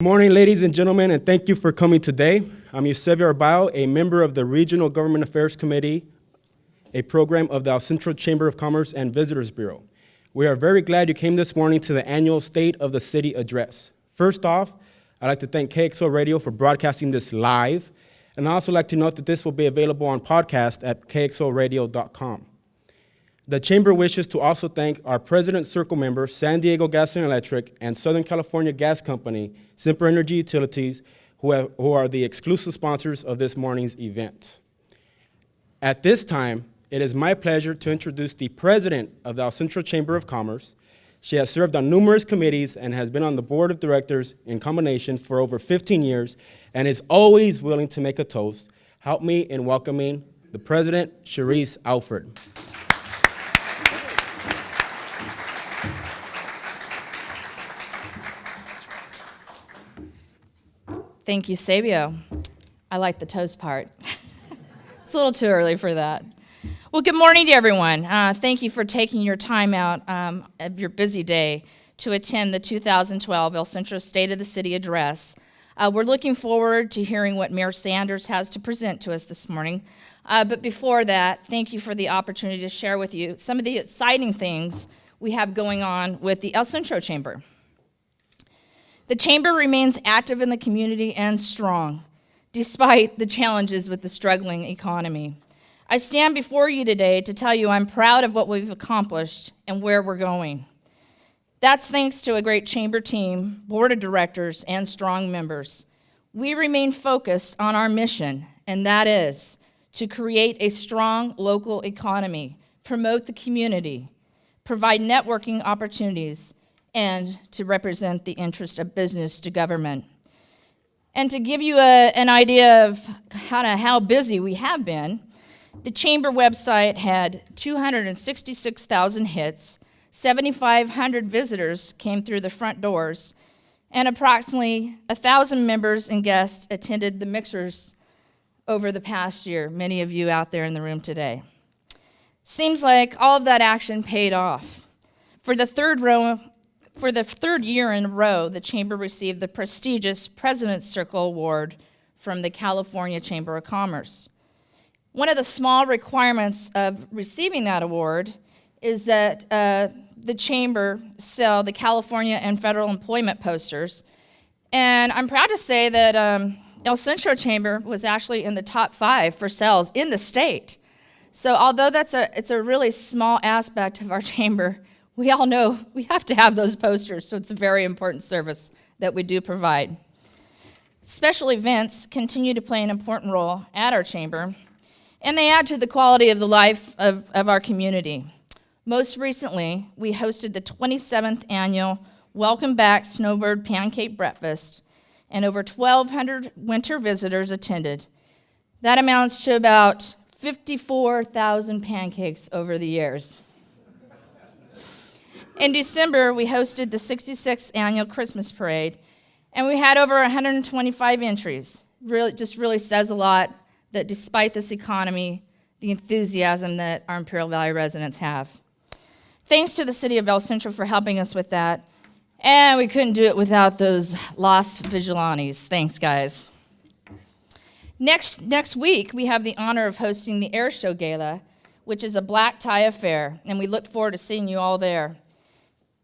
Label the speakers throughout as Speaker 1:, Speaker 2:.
Speaker 1: Good morning, ladies and gentlemen, and thank you for coming today. I'm Eusebio Arbao, a member of the Regional Government Affairs Committee, a program of the El Centro Chamber of Commerce and Visitors Bureau. We are very glad you came this morning to the annual State of the City address. First off, I'd like to thank KXO Radio for broadcasting this live, and I'd also like to note that this will be available on podcast at kxoradio.com. The Chamber wishes to also thank our President Circle members, San Diego Gas and Electric, and Southern California Gas Company, Semper Energy Utilities, who are the exclusive sponsors of this morning's event. At this time, it is my pleasure to introduce the President of the El Centro Chamber of Commerce. She has served on numerous committees and has been on the board of directors in combination for over 15 years and is always willing to make a toast. Help me in welcoming the President, Cherise Alford.
Speaker 2: Thank you, Sabio. I like the toast part. It's a little too early for that. Well, good morning to everyone. Thank you for taking your time out of your busy day to attend the 2012 El Centro State of the City address. We're looking forward to hearing what Mayor Sanders has to present to us this morning. But before that, thank you for the opportunity to share with you some of the exciting things we have going on with the El Centro Chamber. The Chamber remains active in the community and strong, despite the challenges with the struggling economy. I stand before you today to tell you I'm proud of what we've accomplished and where we're going. That's thanks to a great Chamber team, board of directors, and strong members. We remain focused on our mission, and that is to create a strong local economy, promote the community, provide networking opportunities, and to represent the interest of business to government. And to give you an idea of how busy we have been, the Chamber website had 266,000 hits, 7,500 visitors came through the front doors, and approximately 1,000 members and guests attended the mixers over the past year, many of you out there in the room today. Seems like all of that action paid off. For the third year in a row, the Chamber received the prestigious President's Circle Award from the California Chamber of Commerce. One of the small requirements of receiving that award is that the Chamber sell the California and federal employment posters. And I'm proud to say that El Centro Chamber was actually in the top 5 for sales in the state. So although it's a really small aspect of our Chamber, we all know we have to have those posters, so it's a very important service that we do provide. Special events continue to play an important role at our Chamber, and they add to the quality of the life of our community. Most recently, we hosted the 27th annual Welcome Back Snowbird Pancake Breakfast, and over 1,200 winter visitors attended. That amounts to about 54,000 pancakes over the years. In December, we hosted the 66th annual Christmas parade, and we had over 125 entries. Really says a lot that despite this economy, the enthusiasm that our Imperial Valley residents have. Thanks to the City of El Centro for helping us with that, and we couldn't do it without those lost vigilantes. Thanks, guys. Next week, we have the honor of hosting the Air Show Gala, which is a black tie affair, and we look forward to seeing you all there.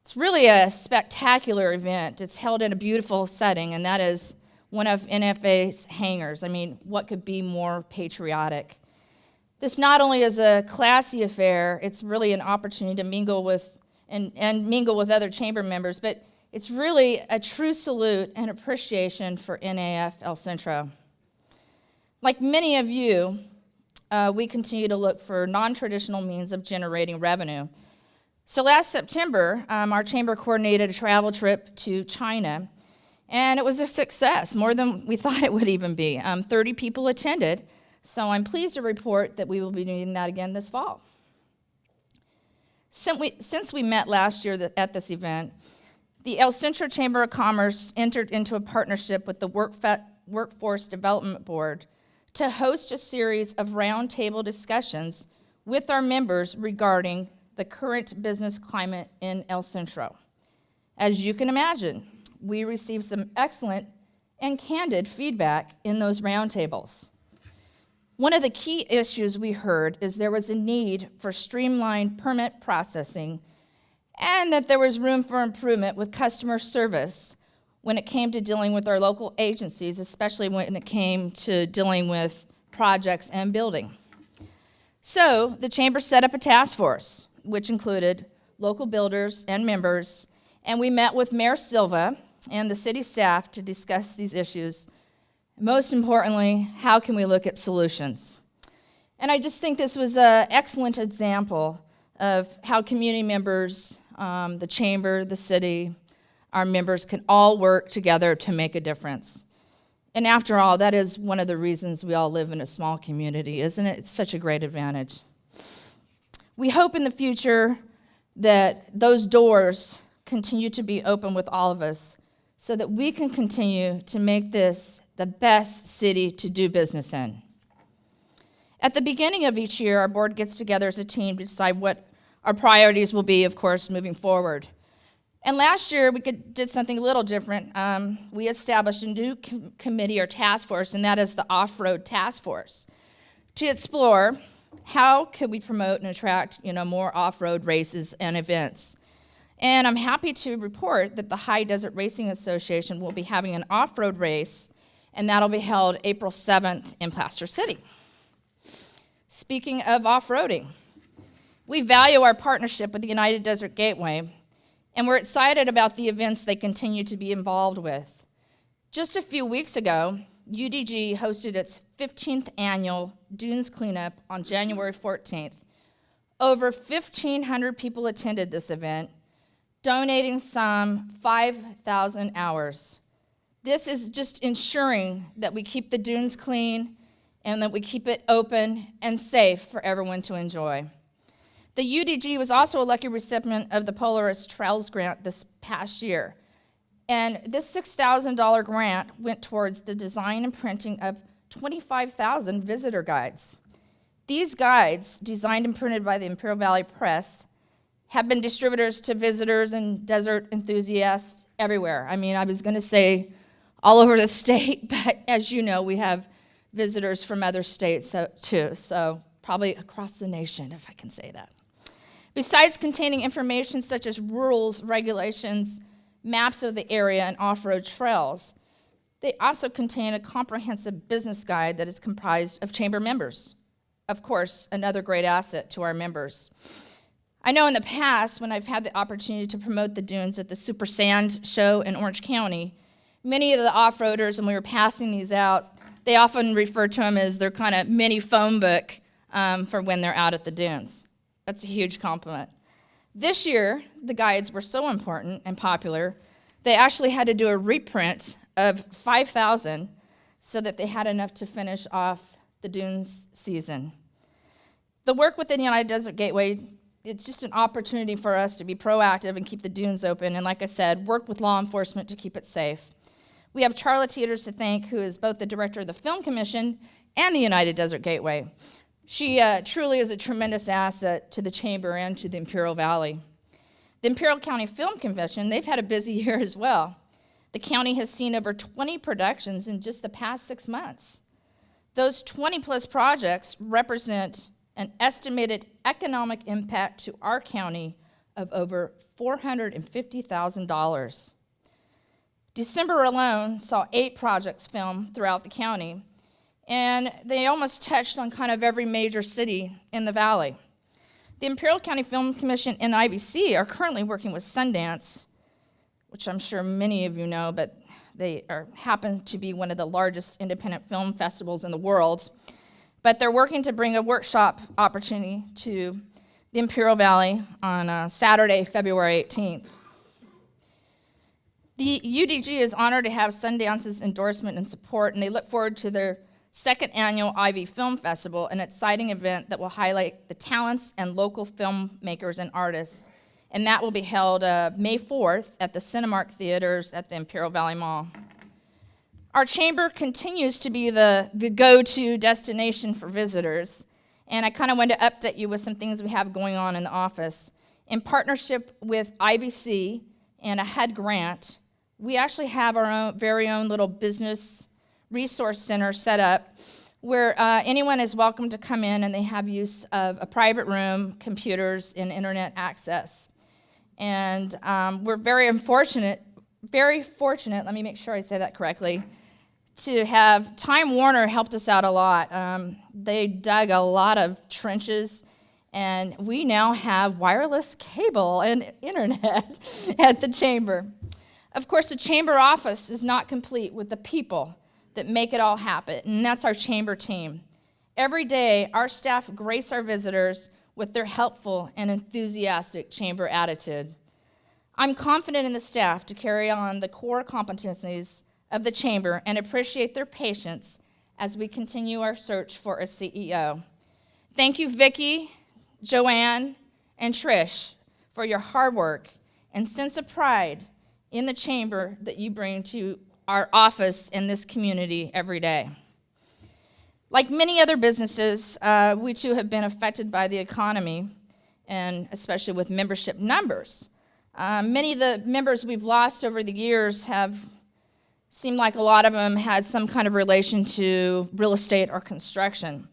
Speaker 2: It's really a spectacular event. It's held in a beautiful setting, and that is one of NFA's hangars. I mean, what could be more patriotic? This not only is a classy affair, it's really an opportunity to mingle with and mingle with other Chamber members, but it's really a true salute and appreciation for NAF El Centro. Like many of you, we continue to look for non-traditional means of generating revenue. So last September, our Chamber coordinated a travel trip to China, and it was a success, more than we thought it would even be. 30 people attended, so I'm pleased to report that we will be doing that again this fall. Since we met last year at this event, the El Centro Chamber of Commerce entered into a partnership with the Workforce Development Board to host a series of roundtable discussions with our members regarding the current business climate in El Centro. As you can imagine, we received some excellent and candid feedback in those roundtables. One of the key issues we heard is there was a need for streamlined permit processing and that there was room for improvement with customer service when it came to dealing with our local agencies, especially when it came to dealing with projects and building. So the Chamber set up a task force, which included local builders and members, and we met with Mayor Silva and the city staff to discuss these issues. Most importantly, how can we look at solutions? And I just think this was an excellent example of how community members, the chamber, the city, our members can all work together to make a difference. And after all, that is one of the reasons we all live in a small community, isn't it? It's such a great advantage. We hope in the future that those doors continue to be open with all of us so that we can continue to make this the best city to do business in. At the beginning of each year, our board gets together as a team to decide what our priorities will be, of course, moving forward. And last year, we did something a little different. We established a new committee or task force, and that is the Off-Road Task Force, to explore how could we promote and attract more off-road races and events. And I'm happy to report that the High Desert Racing Association will be having an off-road race, and that'll be held April 7th in Placer City. Speaking of off-roading, we value our partnership with the United Desert Gateway, and we're excited about the events they continue to be involved with. Just a few weeks ago, UDG hosted its 15th annual Dunes Cleanup on January 14th. Over 1,500 people attended this event, donating some 5,000 hours. This is just ensuring that we keep the dunes clean and that we keep it open and safe for everyone to enjoy. The UDG was also a lucky recipient of the Polaris Trails Grant this past year. And this $6,000 grant went towards the design and printing of 25,000 visitor guides. These guides, designed and printed by the Imperial Valley Press, have been distributors to visitors and desert enthusiasts everywhere. I mean, I was going to say all over the state, but as you know, we have visitors from other states too, so probably across the nation, if I can say that. Besides containing information such as rules, regulations, maps of the area, and off-road trails, they also contain a comprehensive business guide that is comprised of chamber members. Of course, another great asset to our members. I know in the past, when I've had the opportunity to promote the dunes at the Super Sand Show in Orange County, many of the off-roaders, when we were passing these out, they often refer to them as their kind of mini phone book for when they're out at the dunes. That's a huge compliment. This year, the guides were so important and popular, they actually had to do a reprint of 5,000 so that they had enough to finish off the dunes season. The work within the United Desert Gateway, it's just an opportunity for us to be proactive and keep the dunes open, and like I said, work with law enforcement to keep it safe. We have Charla Teeters to thank, who is both the director of the Film Commission and the United Desert Gateway. She truly is a tremendous asset to the Chamber and to the Imperial Valley. The Imperial County Film Commission, they've had a busy year as well. The county has seen over 20 productions in just the past 6 months. Those 20-plus projects represent an estimated economic impact to our county of over $450,000. December alone saw 8 projects filmed throughout the county, and they almost touched on kind of every major city in the valley. The Imperial County Film Commission and IVC are currently working with Sundance, which I'm sure many of you know, but they happen to be one of the largest independent film festivals in the world. But they're working to bring a workshop opportunity to the Imperial Valley on Saturday, February 18th. The UDG is honored to have Sundance's endorsement and support, and they look forward to their second annual Ivy Film Festival, an exciting event that will highlight the talents and local filmmakers and artists. And that will be held May 4th at the Cinemark Theaters at the Imperial Valley Mall. Our chamber continues to be the go-to destination for visitors, and I kind of wanted to update you with some things we have going on in the office. In partnership with IVC and a HUD grant, we actually have our very own little business resource center set up where anyone is welcome to come in, and they have use of a private room, computers, and internet access. And we're very fortunate, let me make sure I say that correctly, to have Time Warner helped us out a lot. They dug a lot of trenches, and we now have wireless cable and internet at the chamber. Of course, the chamber office is not complete with the people that make it all happen, and that's our chamber team. Every day, our staff grace our visitors with their helpful and enthusiastic chamber attitude. I'm confident in the staff to carry on the core competencies of the chamber and appreciate their patience as we continue our search for a CEO. Thank you, Vicki, Joanne, and Trish, for your hard work and sense of pride in the chamber that you bring to our office in this community every day. Like many other businesses, we too have been affected by the economy, and especially with membership numbers. Many of the members we've lost over the years have seemed like a lot of them had some kind of relation to real estate or construction.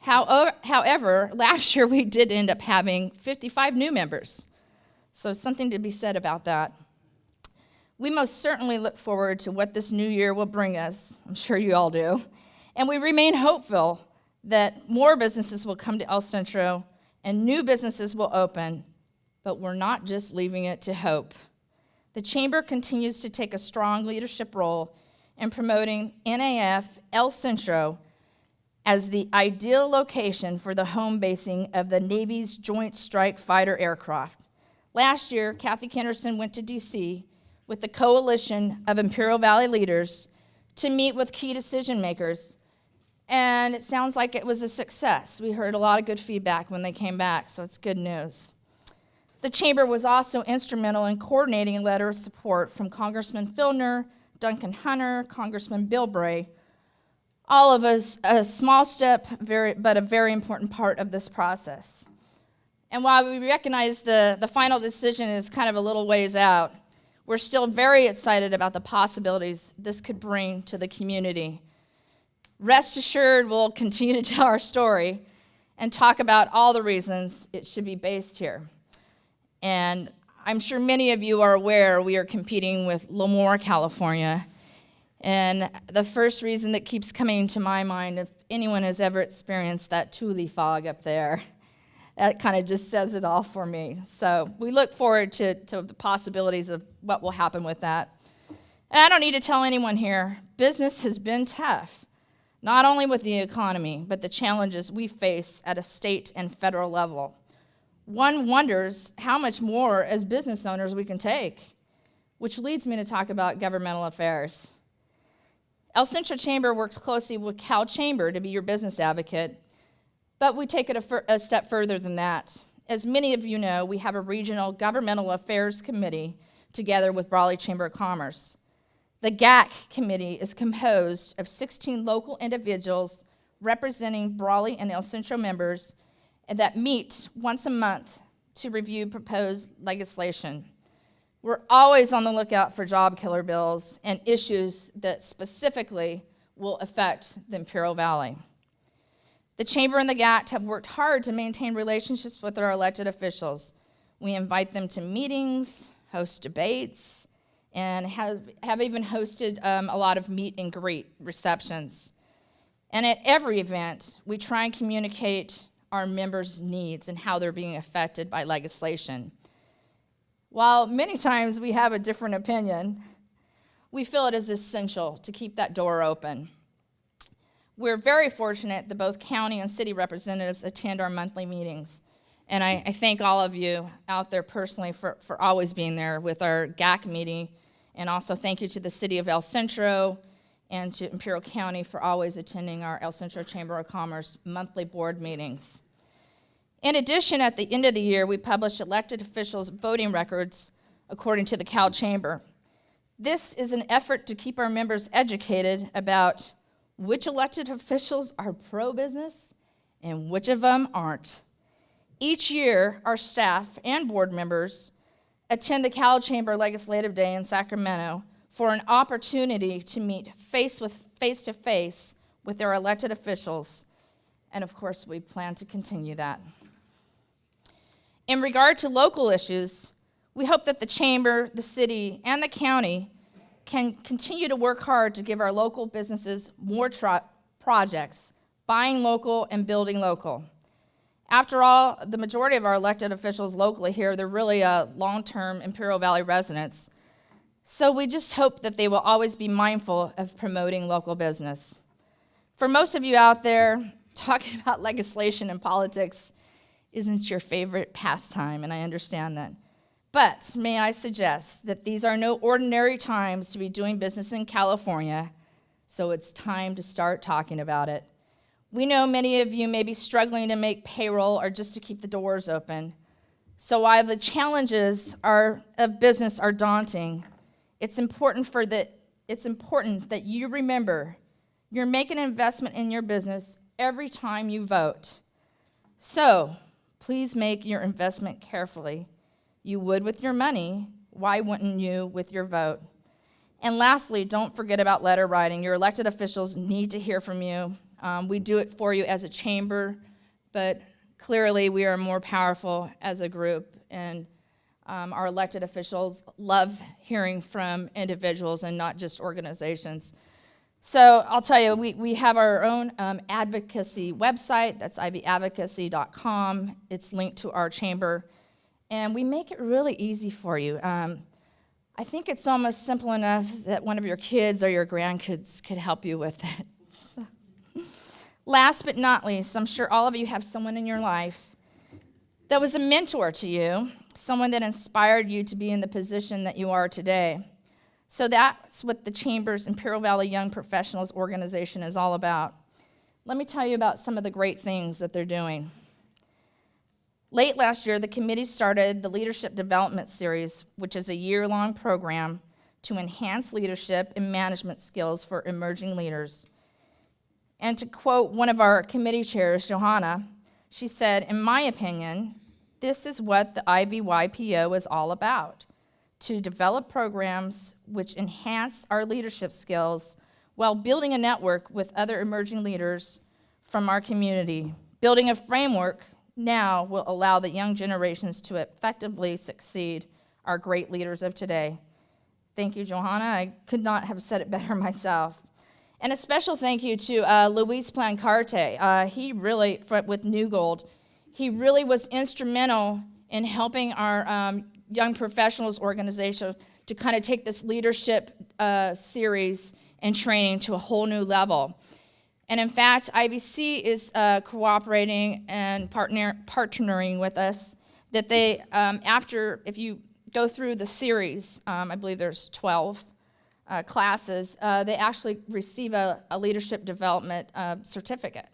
Speaker 2: However, last year we did end up having 55 new members, so something to be said about that. We most certainly look forward to what this new year will bring us. I'm sure you all do. And we remain hopeful that more businesses will come to El Centro and new businesses will open, but we're not just leaving it to hope. The chamber continues to take a strong leadership role in promoting NAF El Centro as the ideal location for the home basing of the Navy's Joint Strike Fighter aircraft. Last year, Kathy Kenderson went to D.C. with the coalition of Imperial Valley leaders to meet with key decision makers, and it sounds like it was a success. We heard a lot of good feedback when they came back, so it's good news. The chamber was also instrumental in coordinating a letter of support from Congressman Filner, Duncan Hunter, Congressman Bill Bray. All of us, a small step, but a very important part of this process. And while we recognize the final decision is kind of a little ways out, we're still very excited about the possibilities this could bring to the community. Rest assured, we'll continue to tell our story and talk about all the reasons it should be based here. And I'm sure many of you are aware we are competing with Lemoore, California. And the first reason that keeps coming to my mind, if anyone has ever experienced that Thule fog up there, that kind of just says it all for me. So we look forward to the possibilities of what will happen with that. And I don't need to tell anyone here, business has been tough, not only with the economy, but the challenges we face at a state and federal level. One wonders how much more as business owners we can take, which leads me to talk about governmental affairs. El Centro Chamber works closely with Cal Chamber to be your business advocate, but we take it a step further than that. As many of you know, we have a regional governmental affairs committee together with Brawley Chamber of Commerce. The GAC committee is composed of 16 local individuals representing Brawley and El Centro members that meet once a month to review proposed legislation. We're always on the lookout for job killer bills and issues that specifically will affect the Imperial Valley. The Chamber and the GAT have worked hard to maintain relationships with our elected officials. We invite them to meetings, host debates, and have even hosted a lot of meet and greet receptions. And at every event, we try and communicate our members' needs and how they're being affected by legislation. While many times we have a different opinion, we feel it is essential to keep that door open. We're very fortunate that both county and city representatives attend our monthly meetings. And I thank all of you out there personally for always being there with our GAC meeting. And also thank you to the city of El Centro and to Imperial County for always attending our El Centro Chamber of Commerce monthly board meetings. In addition, at the end of the year, we publish elected officials' voting records according to the Cal Chamber. This is an effort to keep our members educated about which elected officials are pro-business and which of them aren't. Each year, our staff and board members attend the Cal Chamber Legislative Day in Sacramento for an opportunity to meet face to face with their elected officials. And of course, we plan to continue that. In regard to local issues, we hope that the Chamber, the city, and the county can continue to work hard to give our local businesses more projects, buying local and building local. After all, the majority of our elected officials locally here, they're really long-term Imperial Valley residents. So we just hope that they will always be mindful of promoting local business. For most of you out there, talking about legislation and politics isn't your favorite pastime, and I understand that. But may I suggest that these are no ordinary times to be doing business in California, so it's time to start talking about it. We know many of you may be struggling to make payroll or just to keep the doors open. So while the challenges of business are daunting, it's important that you remember you're making an investment in your business every time you vote. So please make your investment carefully. You would with your money. Why wouldn't you with your vote? And lastly, don't forget about letter writing. Your elected officials need to hear from you. We do it for you as a chamber, but clearly we are more powerful as a group, and our elected officials love hearing from individuals and not just organizations. So I'll tell you, we have our own advocacy website. That's ivyadvocacy.com. It's linked to our chamber, and we make it really easy for you. I think it's almost simple enough that one of your kids or your grandkids could help you with it. So. Last but not least, I'm sure all of you have someone in your life that was a mentor to you, someone that inspired you to be in the position that you are today. So that's what the Chamber's Imperial Valley Young Professionals Organization is all about. Let me tell you about some of the great things that they're doing. Late last year, the committee started the Leadership Development Series, which is a year-long program to enhance leadership and management skills for emerging leaders. And to quote one of our committee chairs, Johanna, she said, "In my opinion, this is what the IVYPO is all about, to develop programs which enhance our leadership skills while building a network with other emerging leaders from our community. Building a framework now will allow the young generations to effectively succeed our great leaders of today." Thank you, Johanna. I could not have said it better myself. And a special thank you to Luis Plancarte. He really, with New Gold, he really was instrumental in helping our Young Professionals Organization to kind of take this leadership series and training to a whole new level. And in fact, IVC is cooperating and partnering with us, that they, if you go through the series, I believe there's 12 classes, they actually receive a leadership development certificate.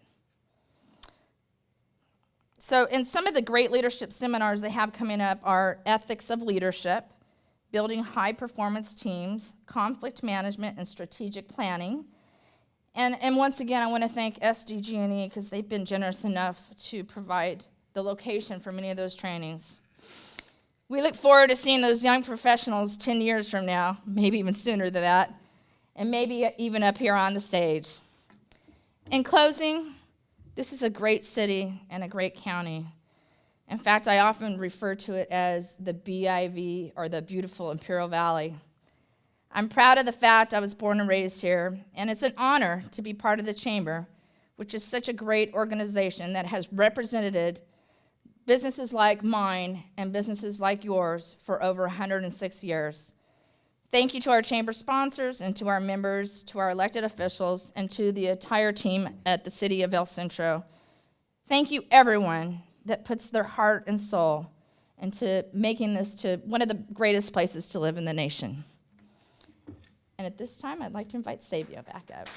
Speaker 2: So in some of the great leadership seminars they have coming up are ethics of leadership, building high-performance teams, conflict management, and strategic planning. And once again, I want to thank SDG&E because they've been generous enough to provide the location for many of those trainings. We look forward to seeing those young professionals 10 years from now, maybe even sooner than that, and maybe even up here on the stage. In closing, this is a great city and a great county. In fact, I often refer to it as the BIV, or the beautiful Imperial Valley. I'm proud of the fact I was born and raised here, and it's an honor to be part of the Chamber, which is such a great organization that has represented businesses like mine and businesses like yours for over 106 years. Thank you to our Chamber sponsors and to our members, to our elected officials, and to the entire team at the City of El Centro. Thank you, everyone that puts their heart and soul into making this to one of the greatest places to live in the nation. And at this time, I'd like to invite Sabia back up.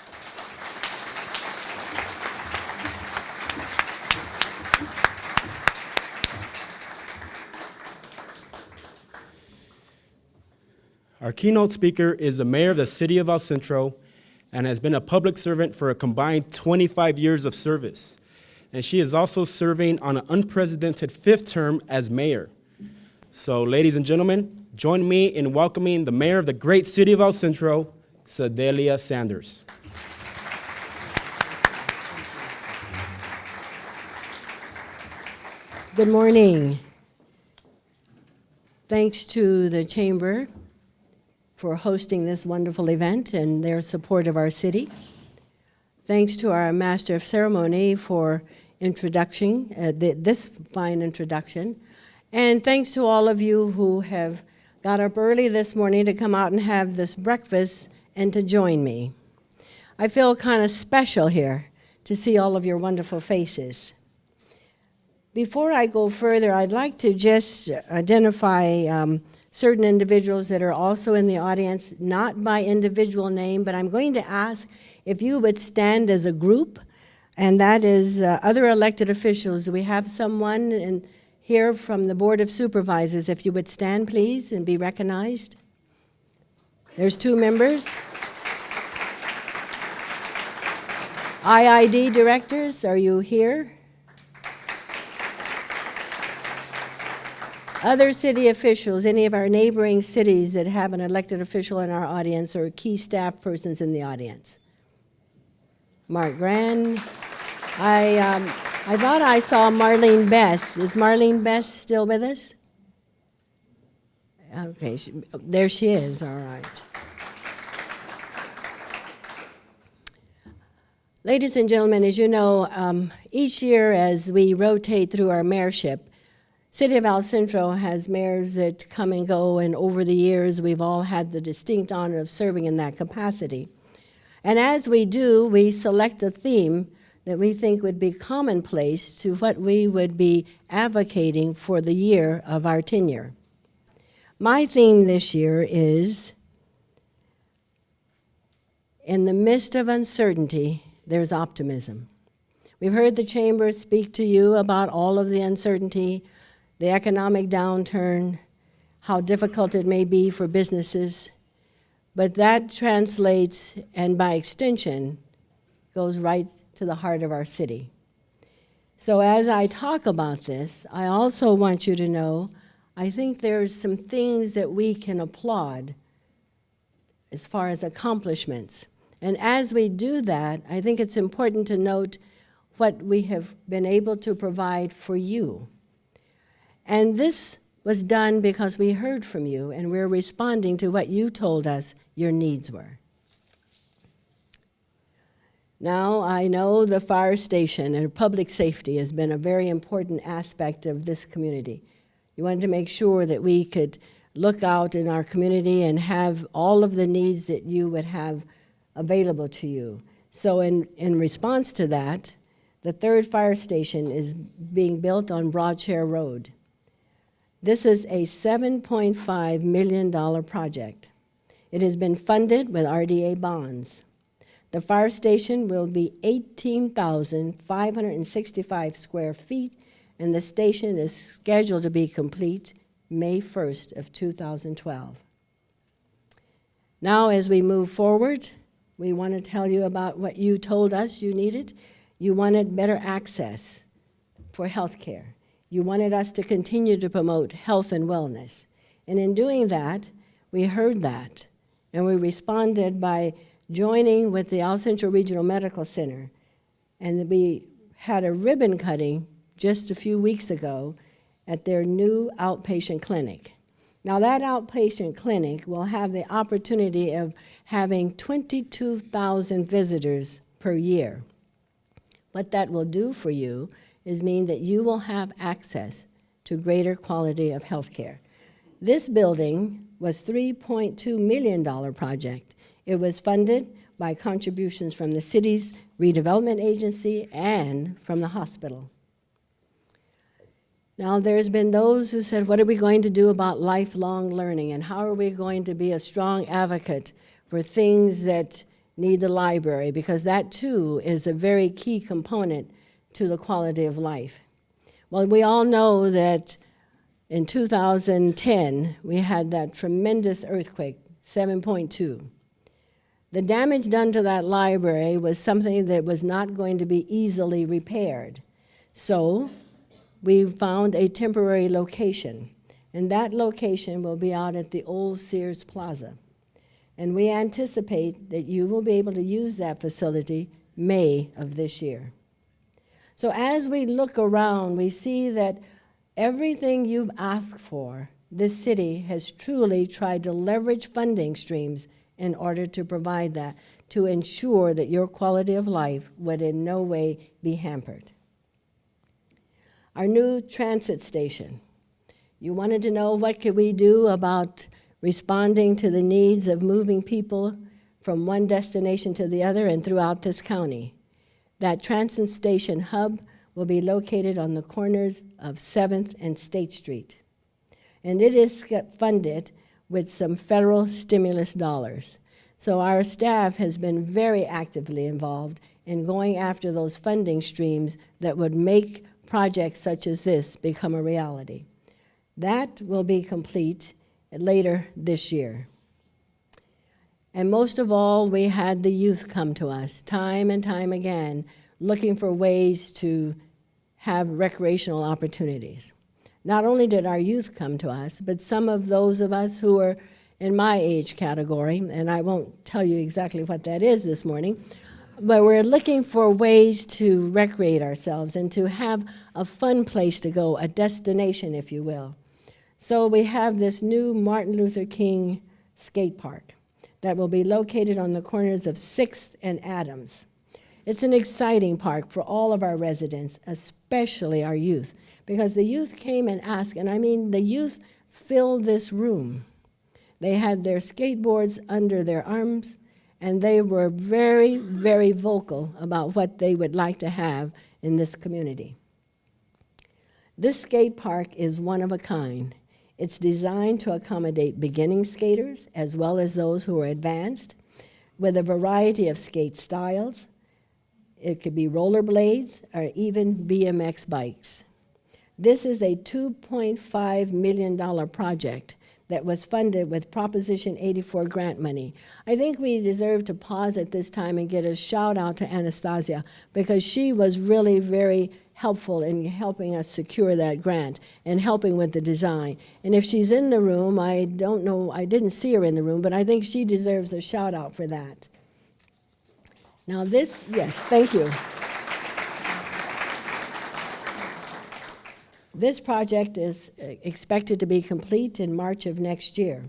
Speaker 1: Our keynote speaker is the mayor of the City of El Centro and has been a public servant for a combined 25 years of service. And she is also serving on an unprecedented 5th term as mayor. So, ladies and gentlemen, join me in welcoming the mayor of the great city of El Centro, Sedelia Sanders.
Speaker 3: Good morning. Thanks to the Chamber for hosting this wonderful event and their support of our city. Thanks to our Master of Ceremony for introduction, this fine introduction. And thanks to all of you who have got up early this morning to come out and have this breakfast and to join me. I feel kind of special here to see all of your wonderful faces. Before I go further, I'd like to just identify certain individuals that are also in the audience, not by individual name, but I'm going to ask if you would stand as a group, and that is other elected officials. We have someone here from the Board of Supervisors. If you would stand, please, and be recognized. There's 2 members. IID directors, are you here? Other city officials, any of our neighboring cities that have an elected official in our audience or key staff persons in the audience. Mark Grand. I thought I saw Marlene Best. Is Marlene Best still with us? Okay, there she is, all right. Ladies and gentlemen, as you know, each year as we rotate through our mayorship, City of El Centro has mayors that come and go, and over the years we've all had the distinct honor of serving in that capacity. And as we do, we select a theme that we think would be commonplace to what we would be advocating for the year of our tenure. My theme this year is, in the midst of uncertainty, there's optimism. We've heard the Chamber speak to you about all of the uncertainty, the economic downturn, how difficult it may be for businesses, but that translates, and by extension, goes right to the heart of our city. So as I talk about this, I also want you to know, I think there's some things that we can applaud as far as accomplishments. And as we do that, I think it's important to note what we have been able to provide for you. And this was done because we heard from you, and we're responding to what you told us your needs were. Now, I know the fire station and public safety has been a very important aspect of this community. You wanted to make sure that we could look out in our community and have all of the needs that you would have available to you. So in response to that, the 3rd fire station is being built on Broad Chair Road. This is a $7.5 million project. It has been funded with RDA bonds. The fire station will be 18,565 square feet, and the station is scheduled to be complete May 1st of 2012. Now, as we move forward, we want to tell you about what you told us you needed. You wanted better access for health care. You wanted us to continue to promote health and wellness. And in doing that, we heard that, and we responded by joining with the El Centro Regional Medical Center. And we had a ribbon cutting just a few weeks ago at their new outpatient clinic. Now that outpatient clinic will have the opportunity of having 22,000 visitors per year. What that will do for you is mean that you will have access to greater quality of health care. This building was a $3.2 million project. It was funded by contributions from the city's redevelopment agency and from the hospital. Now, there's been those who said, what are we going to do about lifelong learning, and how are we going to be a strong advocate for things that need the library, because that too is a very key component to the quality of life. Well, we all know that in 2010, we had that tremendous earthquake, 7.2. The damage done to that library was something that was not going to be easily repaired. So we found a temporary location. And that location will be out at the old Sears Plaza. And we anticipate that you will be able to use that facility May of this year. So as we look around, we see that everything you've asked for, this city has truly tried to leverage funding streams in order to provide that, to ensure that your quality of life would in no way be hampered. Our new transit station. You wanted to know what could we do about responding to the needs of moving people from one destination to the other and throughout this county. That transit station hub will be located on the corners of 7th and State Street. And it is funded with some federal stimulus dollars. So our staff has been very actively involved in going after those funding streams that would make projects such as this become a reality. That will be complete later this year. And most of all, we had the youth come to us time and time again, looking for ways to have recreational opportunities. Not only did our youth come to us, but some of those of us who are in my age category, and I won't tell you exactly what that is this morning, but we're looking for ways to recreate ourselves and to have a fun place to go, a destination, if you will. So we have this new Martin Luther King skate park that will be located on the corners of 6th and Adams. It's an exciting park for all of our residents, especially our youth, because the youth came and asked, and I mean the youth filled this room. They had their skateboards under their arms, and they were very, very vocal about what they would like to have in this community. This skate park is one of a kind. It's designed to accommodate beginning skaters as well as those who are advanced, with a variety of skate styles. It could be rollerblades or even BMX bikes. This is a $2.5 million project that was funded with Proposition 84 grant money. I think we deserve to pause at this time and get a shout out to Anastasia, because she was really very helpful in helping us secure that grant and helping with the design. And if she's in the room, I don't know, I didn't see her in the room, but I think she deserves a shout out for that. Now this, yes, thank you. This project is expected to be complete in March of next year.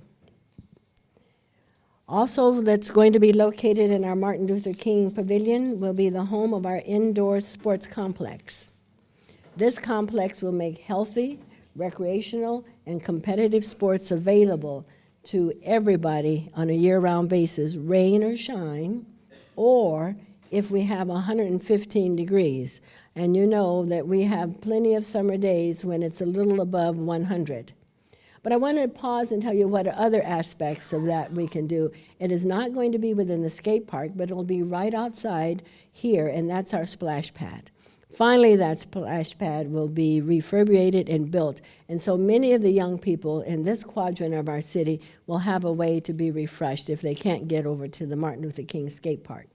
Speaker 3: Also, that's going to be located in our Martin Luther King Pavilion will be the home of our indoor sports complex. This complex will make healthy, recreational, and competitive sports available to everybody on a year-round basis, rain or shine, or if we have 115 degrees. And you know that we have plenty of summer days when it's a little above 100. But I want to pause and tell you what other aspects of that we can do. It is not going to be within the skate park, but it'll be right outside here, and that's our splash pad. Finally, that splash pad will be refurbished and built, and so many of the young people in this quadrant of our city will have a way to be refreshed if they can't get over to the Martin Luther King skate park.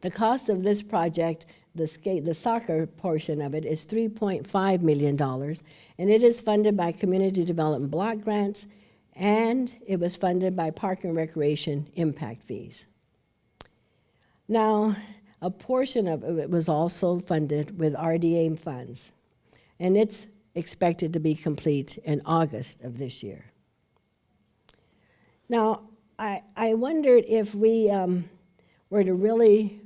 Speaker 3: The cost of this project, the soccer portion of it, is $3.5 million, and it is funded by Community Development Block Grants, and it was funded by Park and Recreation impact fees. Now, a portion of it was also funded with RDA funds, and it's expected to be complete in August of this year. Now, I wondered if we were to really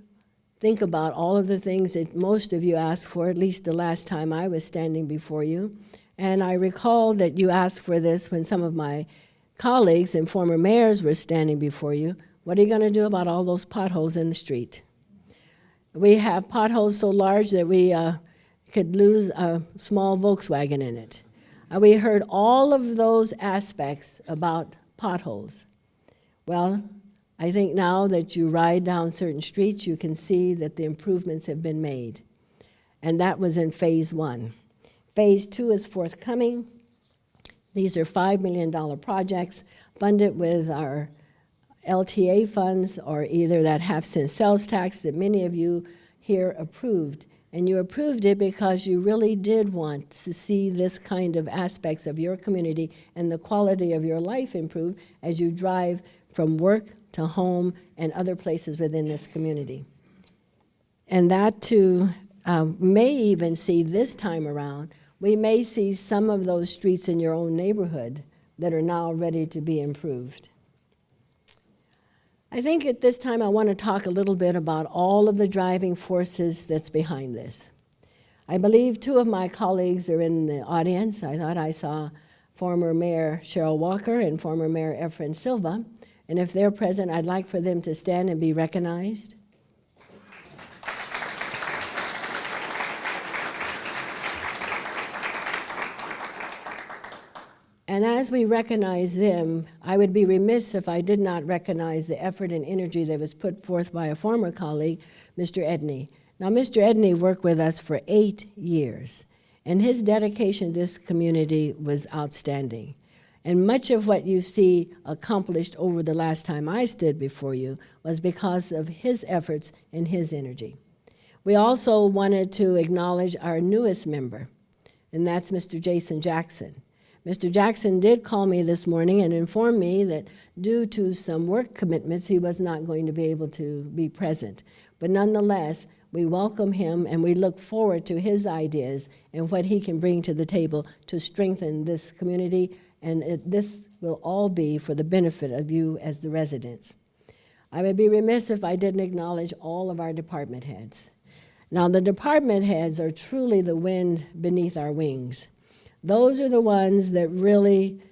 Speaker 3: think about all of the things that most of you asked for, at least the last time I was standing before you. And I recall that you asked for this when some of my colleagues and former mayors were standing before you. What are you going to do about all those potholes in the street? We have potholes so large that we could lose a small Volkswagen in it. We heard all of those aspects about potholes. Well, I think now that you ride down certain streets, you can see that the improvements have been made. And that was in phase 1. Phase 2 is forthcoming. These are $5 million projects funded with our LTA funds, or either that half-cent sales tax that many of you here approved And you approved it because you really did want to see this kind of aspects of your community and the quality of your life improve as you drive from work to home and other places within this community. And that too may even see this time around, we may see some of those streets in your own neighborhood that are now ready to be improved. I think at this time I want to talk a little bit about all of the driving forces that's behind this. I believe two of my colleagues are in the audience. I thought I saw former Mayor Cheryl Walker and former Mayor Efren Silva. And if they're present, I'd like for them to stand and be recognized. And as we recognize them, I would be remiss if I did not recognize the effort and energy that was put forth by a former colleague, Mr. Edney. Now, Mr. Edney worked with us for 8 years, and his dedication to this community was outstanding. And much of what you see accomplished over the last time I stood before you was because of his efforts and his energy. We also wanted to acknowledge our newest member, and that's Mr. Jason Jackson. Mr. Jackson did call me this morning and inform me that due to some work commitments, he was not going to be able to be present. But nonetheless, we welcome him and we look forward to his ideas and what he can bring to the table to strengthen this community, and this will all be for the benefit of you as the residents. I would be remiss if I didn't acknowledge all of our department heads. Now, the department heads are truly the wind beneath our wings. Those are the ones that really,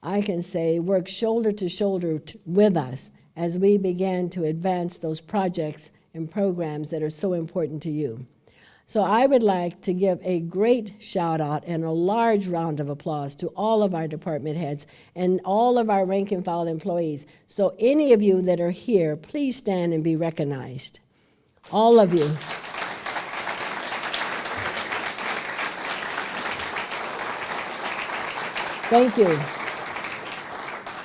Speaker 3: I can say, work shoulder to shoulder with us as we began to advance those projects and programs that are so important to you. So I would like to give a great shout out and a large round of applause to all of our department heads and all of our rank and file employees. So any of you that are here, please stand and be recognized. All of you. Thank you.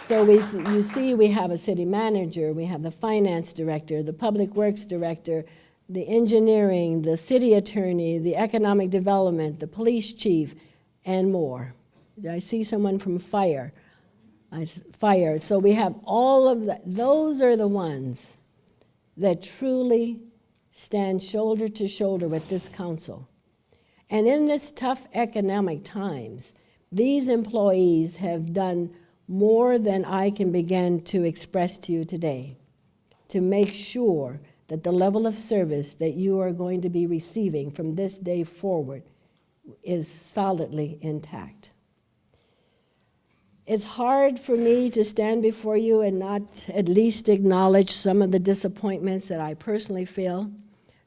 Speaker 3: So you see we have a city manager, we have the finance director, the public works director, the engineering, the city attorney, the economic development, the police chief, and more. Did I see someone from fire? Fire. So we have all of that. Those are the ones that truly stand shoulder to shoulder with this council. And in this tough economic times, these employees have done more than I can begin to express to you today to make sure that the level of service that you are going to be receiving from this day forward is solidly intact. It's hard for me to stand before you and not at least acknowledge some of the disappointments that I personally feel,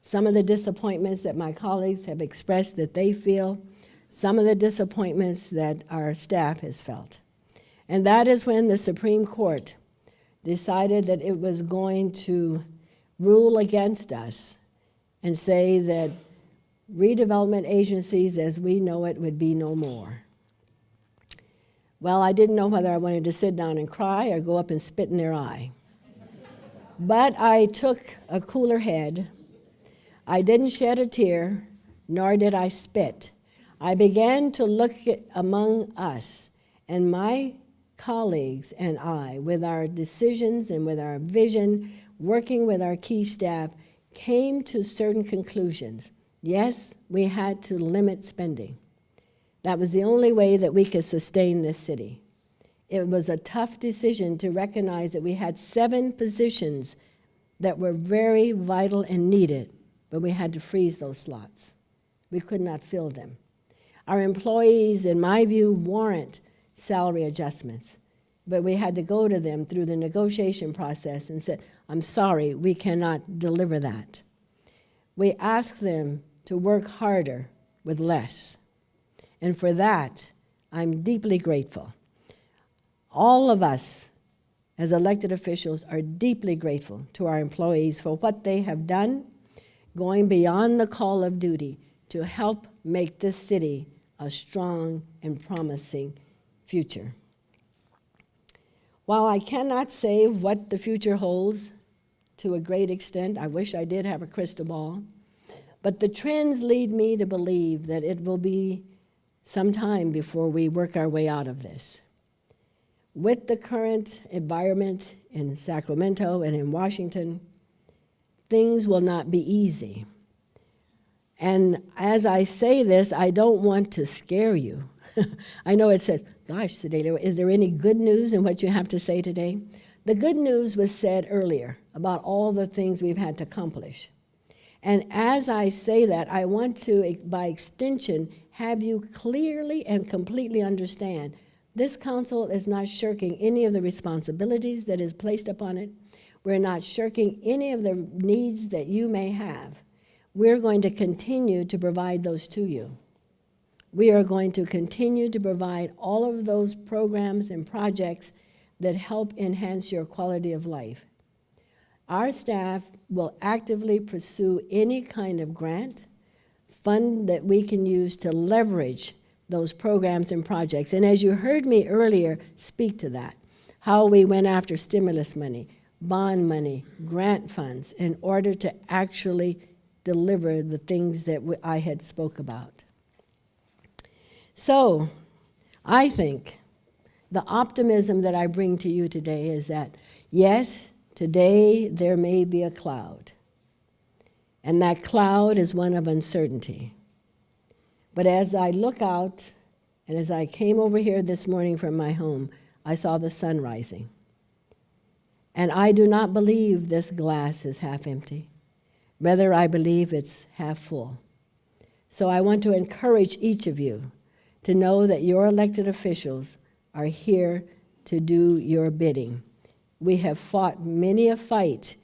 Speaker 3: some of the disappointments that my colleagues have expressed that they feel, some of the disappointments that our staff has felt. And that is when the Supreme Court decided that it was going to rule against us and say that redevelopment agencies as we know it would be no more. Well, I didn't know whether I wanted to sit down and cry or go up and spit in their eye. But I took a cooler head. I didn't shed a tear, nor did I spit. I began to look among us, and my colleagues and I, with our decisions and with our vision, working with our key staff, came to certain conclusions. Yes, we had to limit spending. That was the only way that we could sustain this city. It was a tough decision to recognize that we had 7 positions that were very vital and needed, but we had to freeze those slots. We could not fill them. Our employees, in my view, warrant salary adjustments, but we had to go to them through the negotiation process and said, I'm sorry, we cannot deliver that. We asked them to work harder with less, and for that, I'm deeply grateful. All of us as elected officials are deeply grateful to our employees for what they have done, going beyond the call of duty to help make this city a strong and promising future. While I cannot say what the future holds to a great extent, I wish I did have a crystal ball, But the trends lead me to believe that it will be some time before we work our way out of this. With the current environment in Sacramento and in Washington, things will not be easy. And as I say this, I don't want to scare you. I know it says, gosh, Sedalia, is there any good news in what you have to say today? The good news was said earlier about all the things we've had to accomplish. And as I say that, I want to, by extension, have you clearly and completely understand this council is not shirking any of the responsibilities that is placed upon it. We're not shirking any of the needs that you may have. We're going to continue to provide those to you. We are going to continue to provide all of those programs and projects that help enhance your quality of life. Our staff will actively pursue any kind of grant, fund that we can use to leverage those programs and projects. And as you heard me earlier speak to that, how we went after stimulus money, bond money, grant funds in order to actually deliver the things that I had spoke about. So I think the optimism that I bring to you today is that, yes, today there may be a cloud, and that cloud is one of uncertainty. But as I look out, and as I came over here this morning from my home, I saw the sun rising. And I do not believe this glass is half empty. Rather, I believe it's half full. So I want to encourage each of you to know that your elected officials are here to do your bidding. We have fought many a fight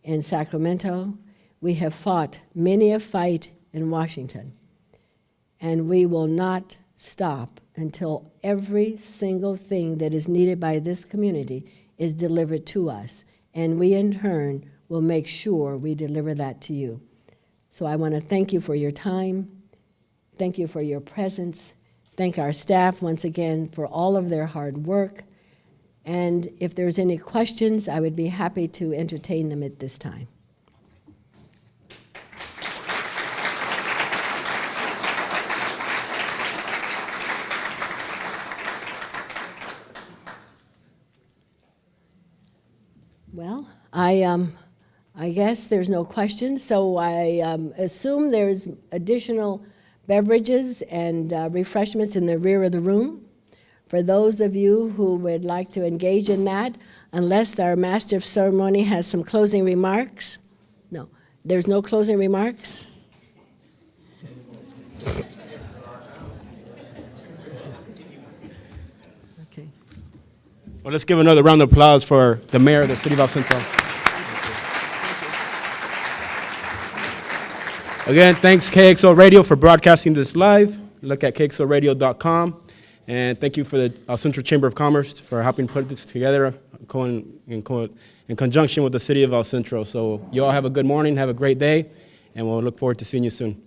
Speaker 3: in Sacramento. We have fought many a fight in Washington. And we will not stop until every single thing that is needed by this community is delivered to us. And we, in turn, will make sure we deliver that to you. So I want to thank you for your time. Thank you for your presence. Thank our staff once again for all of their hard work. And if there's any questions, I would be happy to entertain them at this time. Well, I guess there's no questions, so I assume there's additional beverages and refreshments in the rear of the room. For those of you who would like to engage in that, unless our master of ceremony has some closing remarks. No, there's no closing remarks? Okay.
Speaker 1: Well, let's give another round of applause for the mayor of the city of El Centro. Again, thanks KXL Radio for broadcasting this live. Look at kxlradio.com. And thank you for the El Centro Chamber of Commerce for helping put this together in conjunction with the city of El Centro. So you all have a good morning, have a great day, and we'll look forward to seeing you soon.